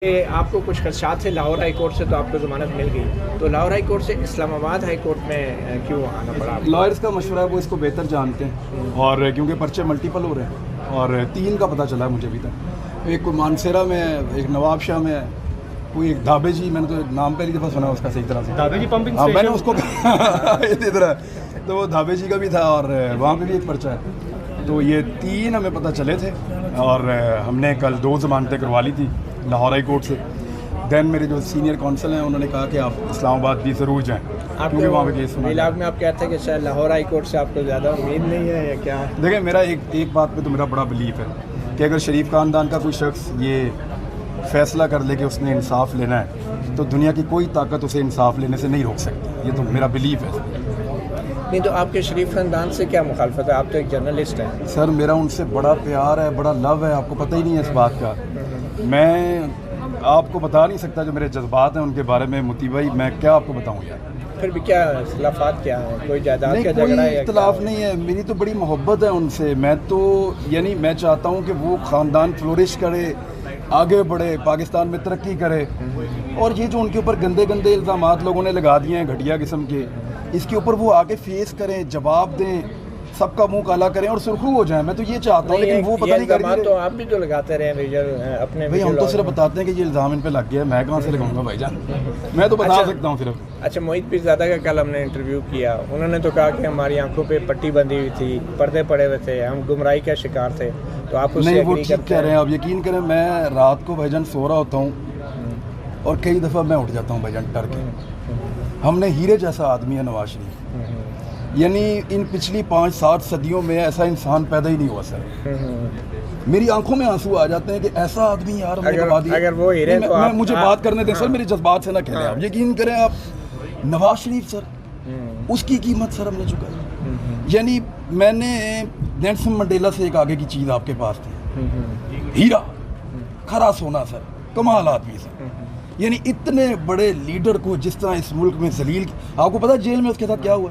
कि आपको कुछ खदशात थे लाहौर हाई कोर्ट से, तो आपको ज़मानत मिल गई, तो लाहौर हाई कोर्ट से इस्लामाबाद हाई कोर्ट में क्यों आना पड़ा? लॉयर्स का मशवरा है, वो इसको बेहतर जानते हैं। और क्योंकि पर्चे मल्टीपल हो रहे हैं और 3 का पता चला है मुझे अभी तक। एक कोई मानसेरा में, एक नवाब शाह में, कोई एक धाबे जी, मैंने तो नाम पहली दफ़ा सुना उसका सही तरह से, धाबे जी पंपिंग स्टेशन। मैंने उसको इधर है तो वो धाबे जी का भी था और वहाँ पे भी एक पर्चा है। तो ये 3 हमें पता चले थे और हमने कल 2 ज़मानतें करवा ली थी लाहौर हाई कोर्ट से। देन मेरे जो सीनियर काउंसिल हैं उन्होंने कहा कि आप इस्लामाबाद भी ज़रूर जाएँ, क्योंकि वहाँ पे केस सुना। इलाक़ में आप कहते हैं कि शायद लाहौर हाई कोर्ट से आपको ज़्यादा उम्मीद नहीं है या क्या? देखिए, मेरा एक बात पे तो मेरा बड़ा बिलीफ है कि अगर शरीफ ख़ानदान का कोई शख्स ये फ़ैसला कर ले कि उसने इंसाफ लेना है, तो दुनिया की कोई ताकत उसे इंसाफ लेने से नहीं रोक सकती। ये तो मेरा बिलीफ है। नहीं तो आपके शरीफ ख़ानदान से क्या मुखालफत है? आप तो एक जर्नलिस्ट हैं। सर, मेरा उनसे बड़ा प्यार है, बड़ा लव है, आपको पता ही नहीं है इस बात का। मैं आपको बता नहीं सकता जो मेरे जज्बात हैं उनके बारे में। मोती भाई, मैं क्या आपको बताऊँ यार। फिर भी क्या इख्तिलाफ़ात क्या है? कोई जायदाद का कोई झगड़ा है? इख्तिलाफ़ नहीं है, मेरी तो बड़ी मोहब्बत है उनसे। मैं तो यानी मैं चाहता हूँ कि वो ख़ानदान फ्लोरिश करे, आगे बढ़े, पाकिस्तान में तरक्की करे। और ये जो उनके ऊपर गंदे गंदे इल्ज़ामात लोगों ने लगा दिए हैं घटिया किस्म के, इसके ऊपर वो आगे फेस करें, जवाब दें, सबका मुंह काला करें और सुर्खरू हो जाए। मैं तो ये चाहता हूँ, लेकिन वो पता नहीं कर रहे। तो आप भी तो लगाते रहे अपने भाई, हम तो सिर्फ बताते हैं कि ये इल्ज़ाम इन पे लग गया है। मैं कहाँ से लगाऊंगा भाईजान, मैं तो बता सकता हूँ सिर्फ। अच्छा, मोहित पीरज़ादा का कल हमने इंटरव्यू किया, उन्होंने तो कहा कि हमारी आंखों पे पट्टी बंधी हुई थी, पर्दे पड़े हुए थे, हम गुमराही का शिकार थे। तो आप उससे नहीं, वो ठीक कह रहे हैं। आप यकीन करें, मैं रात को भाईजान सो रहा होता हूँ और कई दफ़ा मैं उठ जाता हूँ भाईजान डर के। हमने हीरे जैसा आदमी है नवाज शरीफ, यानी इन पिछली 5-7 सदियों में ऐसा इंसान पैदा ही नहीं हुआ सर। मेरी आंखों में आंसू आ जाते हैं कि ऐसा आदमी यार हमने गवा दिया। अगर वो हीरे तो आप मुझे बात करने दें सर, मेरे जज्बात से ना खेलें आप। यकीन करें आप, नवाज शरीफ सर, उसकी कीमत सर हमने चुकाई। यानी मैंने नेल्सन मंडेला से एक आगे की चीज़ आपके पास थी, हीरा, खरा सोना सर, कमाल आदमी सर। यानी इतने बड़े लीडर को जिस तरह इस मुल्क में जलील, आपको पता है जेल में उसके साथ क्या हुआ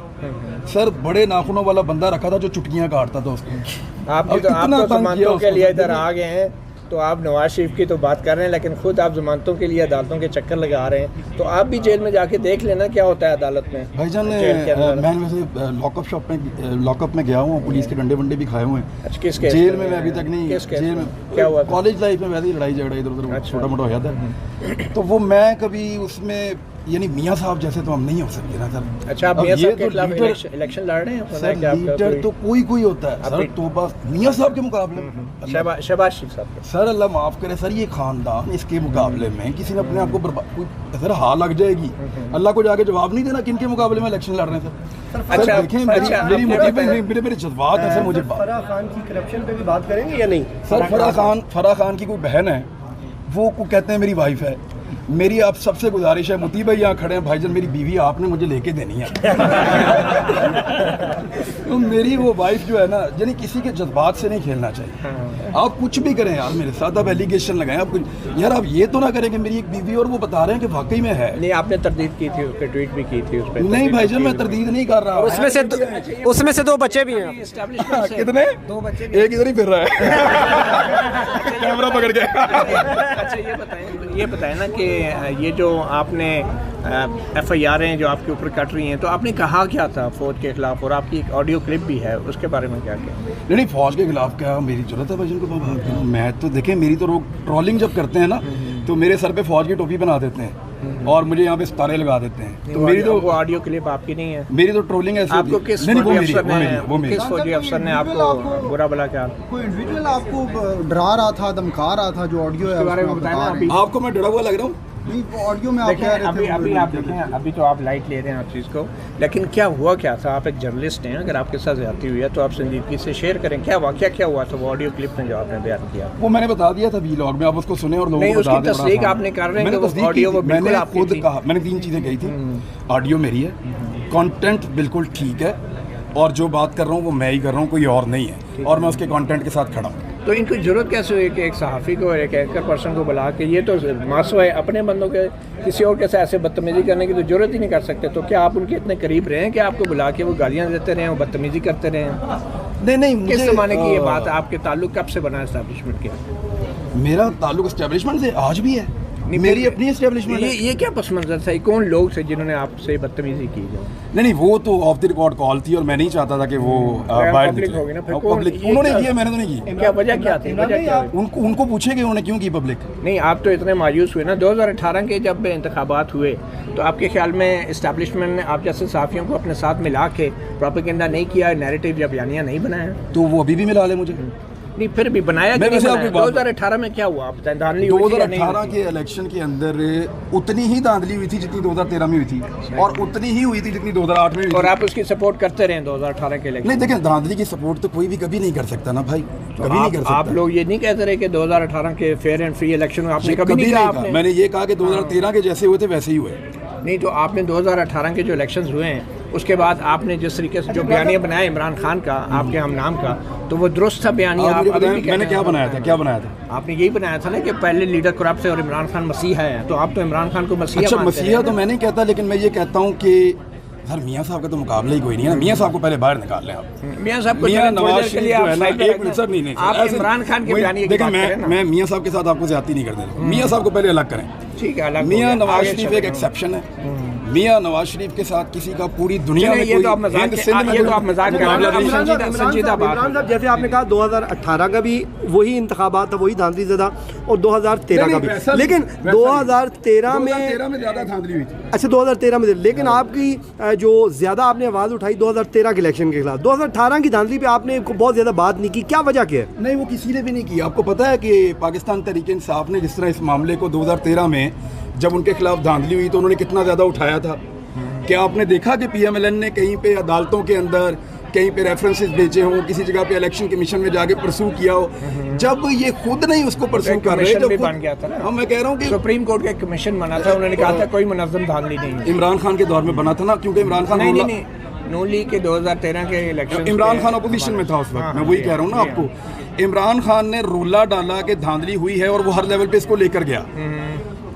सर? बड़े नाखूनों वाला बंदा रखा था जो चुटकियां काटता था उसको। आप तो ज़मानतों के लिए इधर आ गए हैं, तो आप नवाज शरीफ की तो बात कर रहे हैं, लेकिन खुद आप ज़मानतों के लिए अदालतों के चक्कर लगा रहे हैं। तो आप भी जेल में जाके देख लेना क्या होता है अदालत में। भाईजान, मैं वैसे लॉकअप में गया हूँ, पुलिस के डंडे वंडे भी खाए हुए हैं। अच्छा, किस केस? जेल में मैं अभी तक नहीं। जेल में क्या हुआ? कॉलेज लाइफ में वैसे ही लड़ाई झगड़ा इधर उधर छोटा मोटा हो जाता है। तो वो मैं कभी उसमें, यानी मियाँ साहब जैसे तो हम नहीं हो सकते ना सर। अच्छा, आप मियाँ साहब के खिलाफ इलेक्शन लड़ रहे हैं सर? लीडर तो कोई होता है सर, तो बस मियाँ साहब के मुकाबले शहबाज शरीफ साहब सर, अल्लाह माफ़ करे सर, ये खानदान इसके मुकाबले में किसी ने अपने आप को बर्बाद, सर हार लग जाएगी। अल्लाह को जाके जवाब नहीं देना किनके मुकाबले में इलेक्शन लड़ रहे हैं सर। अच्छा, देखें, मेरे जज्बात है सर। मुझे फराह खान की करप्शन पे भी बात करेंगे या नहीं? सर, फराह खान की कोई बहन है, वो को कहते हैं मेरी वाइफ है। मेरी आप सबसे गुजारिश है, मोती भाई यहाँ खड़े हैं भाईजान, मेरी बीवी आपने मुझे लेके देनी है। तो मेरी वो वाइफ जो है ना, यानी किसी के जज्बात से नहीं खेलना चाहिए। आप कुछ भी करें यार मेरे साथ, आप एलिगेशन लगाएं, आप यार आप ये तो ना करें कि मेरी एक बीवी और वो बता रहे हैं कि वाकई में है। नहीं, आपने तरदीद की थी, उसके ट्वीट भी की थी उस पर। नहीं भाईजान, मैं तरदीद नहीं कर रहा। उसमें से 2 बच्चे भी हैं। कितने? 2 बच्चे, एक इधर ही फिर रहा है कैमरा पकड़ के। अच्छा, ये बताएं ना कि ये जो आपने FIR हैं जो आपके ऊपर कट रही हैं, तो आपने कहा क्या था फौज के खिलाफ, और आपकी एक ऑडियो क्लिप भी है, उसके बारे में क्या क्या? नहीं, फौज के खिलाफ क्या मेरी जरूरत है भाईजान को? मैं तो देखें, मेरी तो लोग ट्रोलिंग जब करते हैं ना, तो मेरे सर पे फौज की टोपी बना देते हैं और मुझे यहाँ पे सितारे लगा देते हैं। तो मेरी तो वो ऑडियो क्लिप आपकी नहीं है? मेरी तो ट्रोलिंग ऐसी। आपको किस फौजी अफसर ने आपको बुरा भला क्या? कोई इंडिविजुअल आपको डरा रहा था, धमका रहा था? जो ऑडियो है बारे में बताया। आपको मैं डरा हुआ लग रहा हूँ? नहीं, ऑडियो में आप देखें, अभी आप देखें, अभी तो आप लाइट ले रहे हैं हर चीज़ को, लेकिन क्या हुआ क्या था? आप एक जर्नलिस्ट हैं, अगर आपके साथ ज़्यादती हुई है तो आप संजीदगी से शेयर करें, क्या वाक़या क्या हुआ था वो ऑडियो क्लिप में जो आपने बयान किया? वो मैंने बता दिया था वीलॉग में, आप उसको सुने और लोगों को बता दें। तस्दीक आपने कर रहे हैं कि वो ऑडियो वो बिल्कुल आपकी खुद कहा, मैंने 3 चीज़ें कही थी। ऑडियो मेरी है, कंटेंट बिल्कुल ठीक है, और जो बात कर रहा हूँ वो मैं ही कर रहा हूँ, कोई और नहीं है, और मैं उसके कंटेंट के साथ खड़ा हूँ। तो इनको ज़रूरत कैसे हुई कि एक सहाफ़ी को और एक एंकर पर्सन को बुला के, ये तो मासो है अपने बंदों के, किसी और के साथ ऐसे बदतमीज़ी करने की तो ज़रूरत ही नहीं कर सकते। तो क्या आप उनके इतने करीब रहे हैं कि आपको बुला के वो गालियाँ देते रहे, वो बदतमीज़ी करते रहे? नहीं, किस ज़माने की ये बात है? आपके ताल्लुक कब से बना इस्टेब्लिशमेंट के? मेरा ताल्लुक इस्टेब्लिशमेंट से आज भी है। मेरी अपनी एस्टेब्लिशमेंट है। ये क्या पस मंजर था? कौन लोग थे जिन्होंने आपसे बदतमीजी की? नहीं, वो तो ऑफ द रिकॉर्ड कॉल थी और मैं नहीं चाहता था कि वो बाहर पब्लिक होगी ना, फिर कौन? पब्लिक उन्होंने किया, मैंने तो नहीं की। क्या वजह क्या थी? वजह क्या थी? उनको पूछेंगे उन्होंने क्यों की पब्लिक। नहीं, आप तो इतने मायूस हुए ना 2018 के जब इंतखाबात हुए, तो आपके ख्याल में इस्टेब्लिशमेंट ने आप जैसे सहाफ़ियों को अपने साथ मिला के प्रोपेगेंडा नहीं किया, नैरेटिव या बयानियाँ नहीं बनाया? तो वो अभी भी मिला ले मुझे। नहीं, फिर भी बनाया कि नहीं बनाया? 2018 में क्या हुआ? आप धांधली हुई थी या नहीं? 2018 के इलेक्शन के अंदर उतनी ही धांधली हुई थी जितनी 2013 में हुई थी, और उतनी ही हुई थी जितनी 2008 में हुई थी। और आप उसकी सपोर्ट करते रहे 2018 के इलेक्शन? नहीं, देखें, धांधली की सपोर्ट तो कोई भी कभी नहीं कर सकता ना भाई, कभी नहीं कर सकता। आप लोग ये नहीं कहते रहे कि 2018 के फेयर एंड फ्री इलेक्शन में आपने कभी नहीं कहा? मैंने ये कहा कि 2013 के जैसे हुए थे वैसे ही हुए। नहीं, तो आपने 2018 के जो इलेक्शंस हुए हैं उसके बाद आपने जिस तरीके से जो बयानिया बनाया इमरान खान का, आपके हम नाम का, तो वो दुरुस्त था बयानिया? मैंने क्या बनाया था? क्या बनाया था? आपने यही बनाया था ना कि पहले लीडर करप्ट है और इमरान खान मसीहा है, तो आप तो इमरान खान को मसीहा अच्छा, मानते हैं। मसीहा तो मैं नहीं कहता, लेकिन मैं ये कहता हूँ कि सर मियाँ साहब का तो मुकाबला ही कोई नहीं है ना। मियाँ साहब को पहले बाहर निकाल लें आप। मियाँ साहब को मियाँ नवाज शरीफ जो है ना, एक मिनट सर, नहीं आप इमरान खान के बयानिए की बात करें ना। मैं मियाँ साहब के साथ आपको ज्यादती नहीं करने दूंगा। मियाँ साहब को पहले अलग करें। ठीक है, अलग। मियाँ नवाज शरीफ एक एक्सेप्शन है। मियाँ नवाज शरीफ के साथ किसी का पूरी दुनिया में ये तो आप मजाक कर रहे हैं, संजीदा बात है। जैसे आपने कहा 2018 का भी वही इंतखाबात था, वही धांधली ज़दा, और 2013 का भी, लेकिन 2013 में ज्यादा धांधली हुई थी। अच्छा, 2013 में, लेकिन आपकी जो ज़्यादा आपने आवाज़ उठाई 2013 के इलेक्शन के खिलाफ, 2018 की धांधली पे आपने बहुत ज़्यादा बात नहीं की, क्या वजह क्या है? नहीं, वो किसी ने भी नहीं की। आपको पता है कि पाकिस्तान तहरीक इंसाफ ने जिस तरह इस मामले को 2013 में जब उनके खिलाफ धांधली हुई तो उन्होंने कितना ज़्यादा उठाया था। क्या आपने देखा कि PMLN ने कहीं पे अदालतों के अंदर कहीं पे रेफरेंसेस भेजे हों, किसी जगह पे इलेक्शन कमीशन में जाके परसू किया हो, जब ये खुद नहीं उसको परसू कर रहे? जब बन गया था ना, हाँ, मैं कह रहा हूँ कि सुप्रीम कोर्ट का कमीशन बना था, उन्होंने कहा था कोई मुनज़्ज़म धांधली नहीं। इमरान खान के दौर में बना था ना, क्योंकि इमरान खान नहीं, नून लीग के 2013 के इलेक्शन, इमरान खान अपोजिशन में था उस वक्त। मैं वही कह रहा हूँ ना आपको, इमरान खान ने रोला डाला कि धांधली हुई है और वो हर लेवल पे इसको लेकर गया।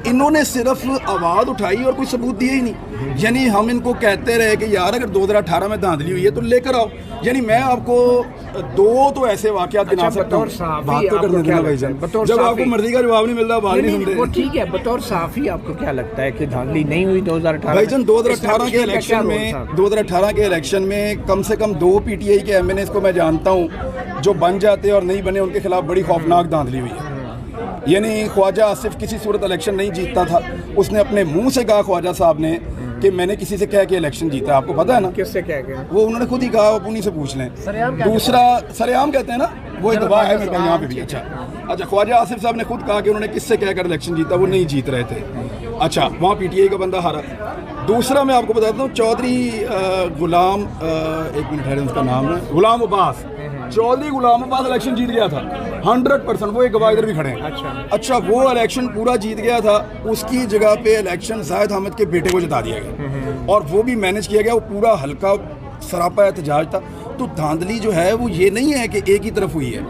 इन्होंने सिर्फ आवाज़ उठाई और कोई सबूत दिया ही नहीं। यानी हम इनको कहते रहे कि यार अगर 2018 में धांधली हुई है तो लेकर आओ। यानी मैं आपको दो तो ऐसे वाकयात गिना सकता हूँ। बात तो करने देना भाईजान, जब आपको मर्जी का जवाब नहीं मिलता बात नहीं सुनते। वो ठीक है, बतौर सहाफ़ी आपको क्या लगता है कि धांधली नहीं हुई 2018? भाईजान 2018 के इलेक्शन में कम से कम 2 PTI के MNAs को मैं जानता हूँ जो बन जाते और नहीं बने, उनके खिलाफ बड़ी खौफनाक धांधली हुई है। यानी ख्वाजा आसिफ किसी सूरत इलेक्शन नहीं जीतता था, उसने अपने मुंह से कहा ख्वाजा साहब ने कि मैंने किसी से कह के इलेक्शन जीता। आपको पता है ना? किससे कह के? वो उन्होंने खुद ही कहा, आप उन्हीं से पूछ लें। दूसरा सरेआम कहते हैं ना, वो एक दवा है मेरे पास यहाँ पे भी। अच्छा, ख्वाजा आसिफ साहब ने खुद कहा कि उन्होंने किससे कहकर इलेक्शन जीता, वो नहीं जीत रहे थे। अच्छा, वहाँ PTI का बंदा हारा। दूसरा मैं आपको बताता हूँ, चौधरी गुलाम, एक मिनट है, उसका नाम है गुलाम अब्बास, चौधरी गुलाम अब्बास इलेक्शन जीत गया था 100%। वो एक गवाह इधर भी खड़े हैं। अच्छा, वो इलेक्शन पूरा जीत गया था, उसकी जगह पे इलेक्शन जाहिद अहमद के बेटे को जिता दिया गया और वो भी मैनेज किया गया। वो पूरा हल्का सरापा एहतजाज था। तो धांधली जो है वो ये नहीं है कि एक ही तरफ हुई है,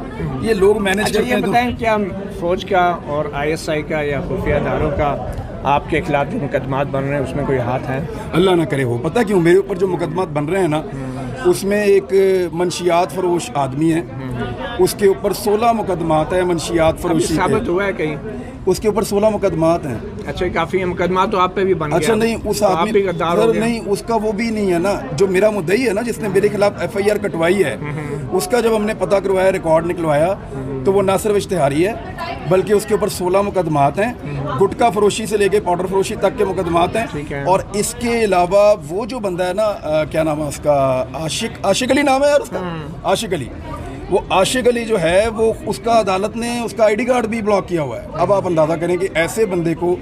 ये लोग मैनेज करते हैं। बताएं, क्या फौज का और ISI का या खुफिया इदारों का आपके खिलाफ जो मुकदमात बन रहे हैं उसमें कोई हाथ है? अल्लाह ना करे हो। पता क्यों? मेरे ऊपर जो मुकदमात बन रहे हैं ना, उसमें एक मंशियात फरोश आदमी है, उसके ऊपर 16 मुकदमात है मंशियात फरोशी। साबित हुआ है कहीं? उसके ऊपर 16 मुकदमात हैं। अच्छा, काफ़ी है। मुकदमा तो आप पे भी बन गया। अच्छा, नहीं, उस आदमी सर नहीं, उसका वो भी नहीं है ना, जो मेरा मुद्दई है ना, जिसने मेरे खिलाफ FIR कटवाई है, उसका जब हमने पता करवाया, रिकॉर्ड निकलवाया, तो वो ना सिर्फ इश्तिहारी है बल्कि उसके ऊपर 16 मुकदमात हैं। गुटखा फरोशी से लेके पाउडर फरोशी तक के मुकदमात हैं। और इसके अलावा वो जो बंदा है ना, क्या नाम है उसका, आशिक अली नाम है यार उसका, आशिक अली। वो आशिक अली जो है वो, उसका अदालत ने उसका ID कार्ड भी ब्लॉक किया हुआ है। अब आप अंदाज़ा करें कि ऐसे बंदे को,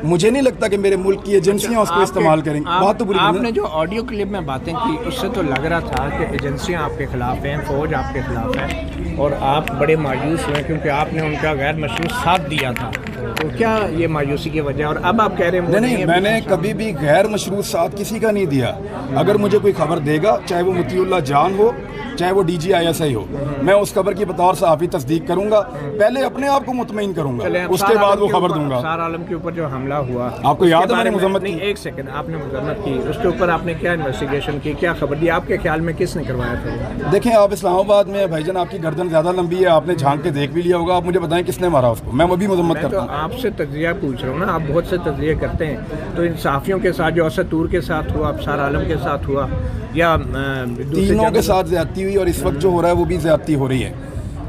मुझे नहीं लगता कि मेरे मुल्क की एजेंसियां उसको इस्तेमाल करेंगे। बात तो बुरी आपने जो ऑडियो क्लिप में बातें की उससे तो लग रहा था कि एजेंसियां आपके खिलाफ हैं, फौज आपके खिलाफ है और आप बड़े मायूस हुए क्योंकि आपने उनका गैर मशरूत साथ दिया था। तो क्या ये मायूसी की वजह? और अब आप कह रहे हैं नहीं, मैंने कभी भी गैर मशरूत साथ किसी का नहीं दिया। अगर मुझे कोई खबर देगा, चाहे वो मुतीउल्लाह जान हो, चाहे वो DG ISI हो, मैं उस खबर की बतौर सहाफ़ी तस्दीक करूंगा। पहले अपने आप को मुतमईन करूंगा, उसके बाद वो खबर दूंगा। सार आलम के ऊपर जो हमला हुआ, आपको याद है मैंने मुज़म्मत की? एक सेकंड, आपने मुज़म्मत की, उसके ऊपर आपने क्या इन्वेस्टिगेशन की, क्या खबर दी? आपके ख्याल में किसने करवाया था? देखें, आप इस्लामाबाद में भाईजान, आपकी गर्दन ज़्यादा लंबी है, आपने झांक के देख भी लिया होगा। आप मुझे बताएं किसने मारा उसको, मैं वो भी मुज़म्मत करता हूँ। आपसे तज्जिया पूछ रहा हूँ ना, आप बहुत से तज्जिए करते हैं, तो इन सहाफ़ियों के साथ जो असतूर के साथ हुआ, अबसार आलम के साथ हुआ, या तीनों के साथ ज़्यादती हुई और इस वक्त जो हो रहा है वो भी ज़्यादती हो रही है।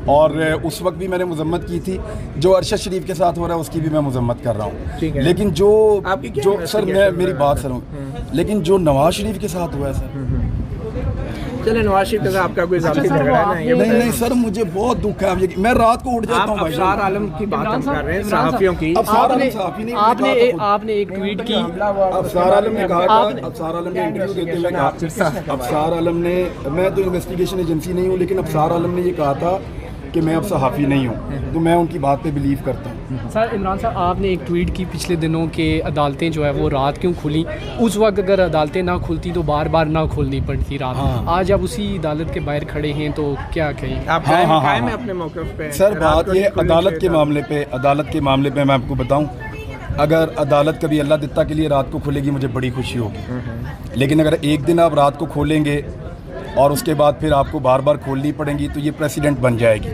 और उस वक्त भी मैंने मजम्मत की थी, जो अरशद शरीफ के साथ हो रहा है उसकी भी मैं मजम्मत कर रहा हूँ। लेकिन जो सर मैं मेरी बात सुनो, लेकिन जो नवाज शरीफ के साथ हुआ है सर, चले नवाज शरीफ के साथ आपका कोई ज़ाती झगड़ा है? नहीं सर, मुझे बहुत दुख है। अब मैं रात को उठ जाता हूँ। अबसार आलम की बात हम कर रहे हैं, सहाफ़ियों की। आपने एक ट्वीट की, अबसार आलम ने कहा था, अबसार आलम ने इंटरव्यू देते हुए कहा, अबसार आलम ने, मैं तो इन्वेस्टिगेशन एजेंसी नहीं हूँ, लेकिन अबसार आलम ने ये कहा था कि मैं अब सहाफ़ी नहीं हूँ, तो मैं उनकी बात पे बिलीव करता हूँ। सर इमरान साहब, आपने एक ट्वीट की पिछले दिनों के अदालतें जो है वो रात क्यों खुली, उस वक्त अगर अदालतें ना खुलती तो बार बार ना खोलनी पड़ती रात। आज आप उसी अदालत के बाहर खड़े हैं, तो क्या कहें आप? कायम है अपने मौक़िफ़ पे? सर बात ये अदालत के मामले पे मैं आपको बताऊँ, अगर अदालत कभी अल्लाह दित्ता के लिए रात को खुलेगी मुझे बड़ी खुशी होगी, लेकिन अगर एक दिन आप रात को खोलेंगे और उसके बाद फिर आपको बार बार खोलनी पड़ेंगी तो ये प्रेसिडेंट बन जाएगी।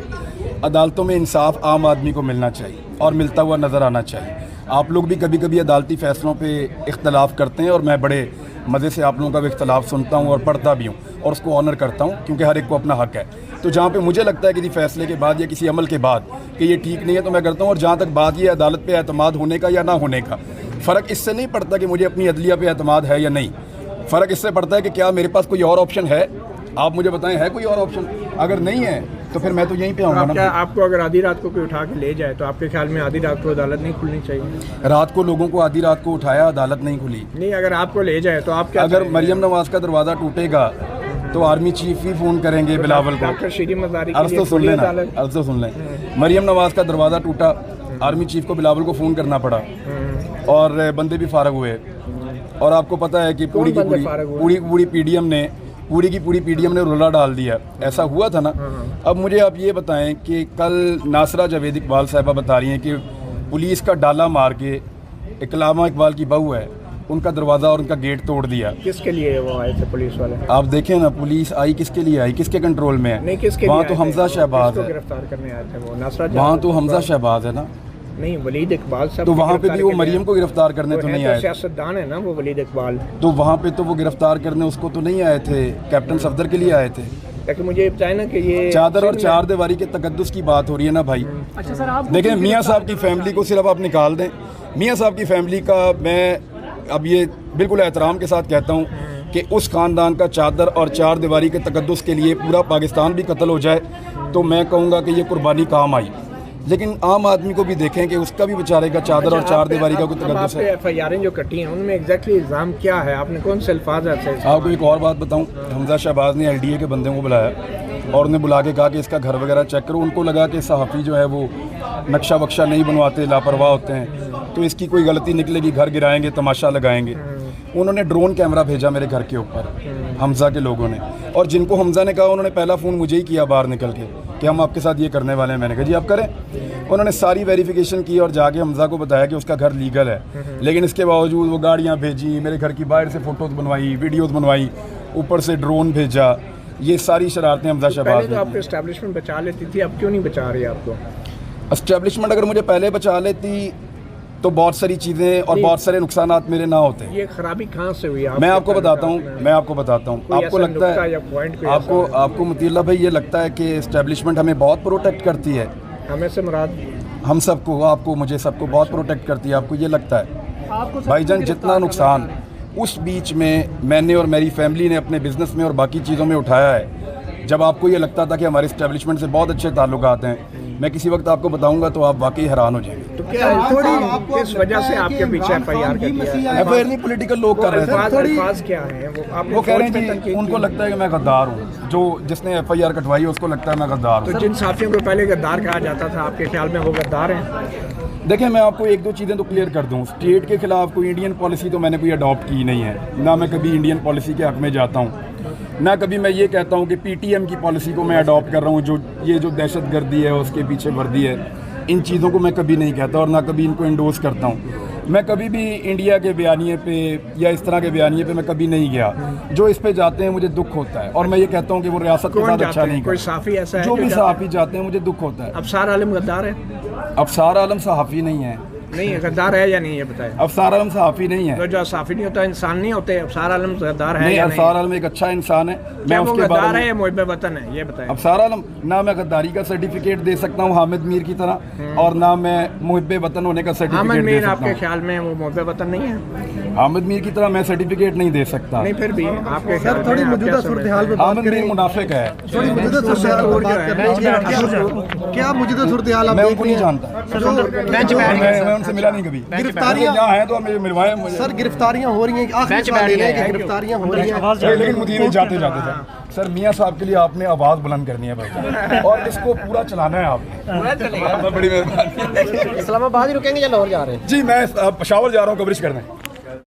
अदालतों में इंसाफ आम आदमी को मिलना चाहिए और मिलता हुआ नज़र आना चाहिए। आप लोग भी कभी कभी अदालती फ़ैसलों पे इख्तलाफ करते हैं और मैं बड़े मज़े से आप लोगों का भी इख्तलाफ सुनता हूँ और पढ़ता भी हूँ और उसको ऑनर करता हूँ, क्योंकि हर एक को अपना हक़ है। तो जहाँ पे मुझे लगता है किसी फ़ैसले के बाद या किसी अमल के बाद कि ये ठीक नहीं है तो मैं करता हूँ। और जहाँ तक बात ये अदालत पे एतमाद होने का या ना होने का, फ़र्क इससे नहीं पड़ता कि मुझे अपनी अदलिया पे एतमाद है या नहीं, फ़र्क इससे पड़ता है कि क्या मेरे पास कोई और ऑप्शन है। आप मुझे बताएं, है कोई और ऑप्शन? अगर नहीं है तो फिर मैं तो यहीं पे आऊँगा ना। आपको अगर आधी रात को कोई उठा के ले जाए तो आपके ख्याल में आधी रात को अदालत नहीं खुलनी चाहिए? रात को लोगों को आधी रात को उठाया, अदालत नहीं खुली। नहीं, अगर आपको ले जाए तो आप क्या? अगर मरियम नवाज का दरवाज़ा टूटेगा तो आर्मी चीफ ही फ़ोन करेंगे बिलावल को। डॉक्टर शीरी मज़ारी अर्ज़ तो सुन लेना, अर्ज़ तो सुन लें। मरियम नवाज का दरवाज़ा टूटा, आर्मी चीफ को बिलावल को फ़ोन करना पड़ा और बंदे भी फारग हुए। और आपको पता है कि पूरी पीडीएम ने रोला डाल दिया। ऐसा हुआ था ना। अब मुझे आप ये बताएं कि कल नासरा जावेद इकबाल साहिबा बता रही हैं कि पुलिस का डाला मार के, इकलामा इकबाल की बहू है, उनका दरवाज़ा और उनका गेट तोड़ दिया। किसके लिए वो आए थे पुलिस वाले? आप देखें ना, पुलिस आई किसके लिए आई, किसके कंट्रोल में है? नहीं, किसके? वहाँ तो हमजा शहबाज है, गिरफ्तार करने आए थे वो नासरा। वहाँ तो हमजा शहबाज है ना। नहीं, वलीद इकबाल साहब तो वहाँ पे भी वो मरियम को गिरफ्तार करने तो नहीं आए? सियासतदान है ना वो वलीद इकबाल। तो वहाँ पे तो वो गिरफ्तार करने उसको तो नहीं आए थे, कैप्टन सफदर के लिए आए थे। लेकिन मुझे बताए ना कि ये चादर और चार दीवारी के तकद्दुस की बात हो रही है ना भाई। अच्छा सर, आप देखें, मियाँ साहब की फैमिली को सिर्फ आप निकाल दें। मियाँ साहब की फैमिली का मैं अब ये बिल्कुल एहतराम के साथ कहता हूँ कि उस ख़ानदान का चादर और चार दीवारी के तकद्दुस के लिए पूरा पाकिस्तान भी कत्ल हो जाए तो मैं कहूँगा कि ये कुर्बानी काम आई। लेकिन आम आदमी को भी देखें कि उसका भी बेचारे का चादर और चार दीवारी का कोई तकद्दुस है। एफआईआर जो कटी हैं उनमें एग्जैक्टली इल्ज़ाम क्या है? आपने कौन से अल्फाज है? आपको एक और बात बताऊं, हमजा शहबाज ने एलडीए के बंदे को बुलाया और उन्हें बुला के कहा कि इसका घर वगैरह चेक करो। उनको लगा कि सहाफ़ी जो है वो नक्शा वक्शा नहीं बनवाते, लापरवाह होते हैं, तो इसकी कोई गलती निकलेगी, घर गिराएंगे, तमाशा लगाएंगे। उन्होंने ड्रोन कैमरा भेजा मेरे घर के ऊपर, हमजा के लोगों ने, और जिनको हमजा ने कहा उन्होंने पहला फ़ोन मुझे ही किया बाहर निकल के कि हम आपके साथ ये करने वाले हैं। मैंने कहा जी आप करें। उन्होंने सारी वेरिफिकेशन की और जाके हमजा को बताया कि उसका घर लीगल है, लेकिन इसके बावजूद वो गाड़ियाँ भेजी, मेरे घर की बाहर से फ़ोटोज़ बनवाई, वीडियोज़ बनवाई, ऊपर से ड्रोन भेजा। ये सारी शरारतें हमजा शहबाज ने। आपको एस्टैब्लिशमेंट बचा लेती थी, अब क्यों नहीं बचा रही आपको? एस्टैब्लिशमेंट अगर मुझे पहले बचा लेती तो बहुत सारी चीज़ें और बहुत सारे नुकसानात मेरे ना होते। ये खराबी कहाँ से हुई? मैं आपको बताता हूँ। आपको लगता है, आपको मुतील्ला भाई ये लगता है कि एस्टैब्लिशमेंट हमें बहुत प्रोटेक्ट करती है? हमें से मुराद हम सबको, आपको, मुझे, सबको बहुत प्रोटेक्ट करती है। आपको ये लगता है? भाईजान जितना नुकसान उस बीच में मैंने और मेरी फैमिली ने अपने बिजनेस में और बाकी चीज़ों में उठाया है, जब आपको ये लगता था कि हमारे एस्टैब्लिशमेंट से बहुत अच्छे ताल्लुकात हैं, मैं किसी वक्त आपको बताऊंगा तो आप वाकई हैरान हो जाएंगे। तो क्या किस वजह से आपके पीछे एफआईआर कर दिया? एफआईआर नहीं, पॉलिटिकल लोग कर रहे थे। अल्फाज क्या है वो कह रहे हैं जी, उनको लगता है कि मैं गद्दार हूँ। जो जिसने एफआईआर कटवाई है उसको लगता है मैं गद्दार हूँ। तो जिन साथियों को पहले गद्दार कहा जाता था, आपके ख्याल में वो गद्दार हैं? देखिए, मैं आपको एक दो चीज़ें तो क्लियर कर दूँ। स्टेट के खिलाफ कोई इंडियन पॉलिसी तो मैंने कोई अडॉप्ट की नहीं है, ना मैं कभी इंडियन पॉलिसी के हक़ में जाता हूँ, ना कभी मैं ये कहता हूँ कि पीटीएम की पॉलिसी को मैं अडॉप्ट कर रहा हूँ, जो ये जो दहशतगर्दी है उसके पीछे वर्दी है, इन चीज़ों को मैं कभी नहीं कहता और ना कभी इनको इंडोर्स करता हूँ। मैं कभी भी इंडिया के बयानिए पे या इस तरह के बयानिए पे मैं कभी नहीं गया। जो इस पे जाते हैं मुझे दुख होता है और मैं ये कहता हूँ कि वो रियासत के साथ अच्छा नहीं कोई साफ़ी ऐसा है? जो भी सहाफ़ी जाते हैं मुझे दुख होता है। अबसार आलम गद्दार है? अबसार आलम सहाफ़ी नहीं है। नहीं गद्दार है या नहीं ये बताएं। अफसार आलम सहाफ़ी नहीं है। तो जो साफी नहीं होता इंसान नहीं होते, अफसार आलम गद्दार है नहीं, या अफसार आलम एक अच्छा इंसान है। मैं वो उसके गद्दार बारे है में या मुहिब वतन है ये बताएं। अफसार आलम ना मैं गद्दारी का सर्टिफिकेट दे सकता हूँ हामिद मीर की तरह, और ना मैं मुहिब वतन होने का हामिद सर्टिफिकेट दे मीर सकता आपके हूँ। ख्याल में वो मुहिब वतन नहीं है? हामिद मीर की तरह मैं सर्टिफिकेट नहीं दे सकता। नहीं फिर भी आपके ख्याल में थोड़ी आप मौजूदा क्या सूरत समझते हाल हैं? पे बात हामिद मीर करें। मुनाफिक है। थोड़ी मौजूदा सूरत हाल पे बात करें। क्या मौजूदा सूरत हाल आप मैं देख उनको रहे नहीं हैं? जानता, मैं उनसे मिला नहीं कभी। गिरफ्तारियां यहाँ हैं तो हमें मिलवाएं मुझे। सर गिरफ्तारियां हो रही हैं, आखिरी सवाल ये है कि गिरफ्तारियां हो रही हैं। लेकिन मुझे जाते जाते सर मियाँ साहब के लिए आपने आवाज़ बुलंद करनी है भाई, और इसको पूरा चलाना है आपने। बड़ी मेहरबानी। इस्लामाबाद ही रुकेंगे या लाहौर जा रहे हैं? जी मैं पेशावर जा रहा हूँ कवरेज करने।